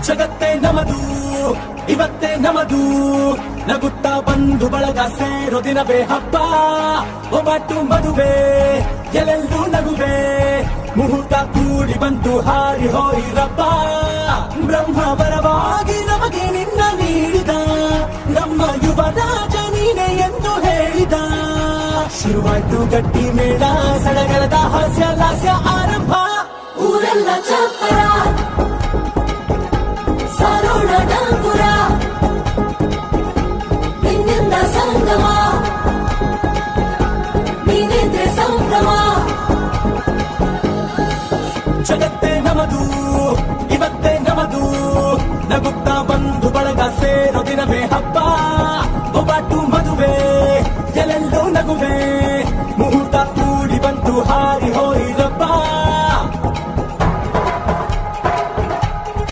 ಜಗತ್ತೇ ನಮದು ಇವತ್ತೇ ನಮದು ನಗುತ್ತಾ ಬಂದು ಬಳಗ ಸೇರೋ ದಿನವೇ ಹಬ್ಬ ಒಬ್ಬಟ್ಟು ಮದುವೆ ಎಲ್ಲೆಲ್ಲೂ ನಗುವೆ ಮುಹೂರ್ತ ಕೂಡಿ ಬಂತು ಹಾರಿ ಹೋಯಿರಪ್ಪ ಬ್ರಹ್ಮ ವರವಾಗಿ ನಮಗೆ ನಿನ್ನ ನೀಡಿದ ನಮ್ಮ ಯುವರಾಜ ನೀನೆ ಎಂದು ಹೇಳಿದ ಶುರುವಾಯ್ತು ಗಟ್ಟಿ ಮೇಳ ಸಡಗರದ ಹಾಸ್ಯ ಲಾಸ್ಯ ಆರಂಭ ಊರೆಲ್ಲ ಚಪ್ಪರ ಸಾರೋಣ ಡಂಗುರ ನಿನ್ನಿಂದ ಸಂಗಮ ನೀನಿದ್ರೆ ಸಂಭ್ರಮ ಜಗತ್ತೇ ನಮದು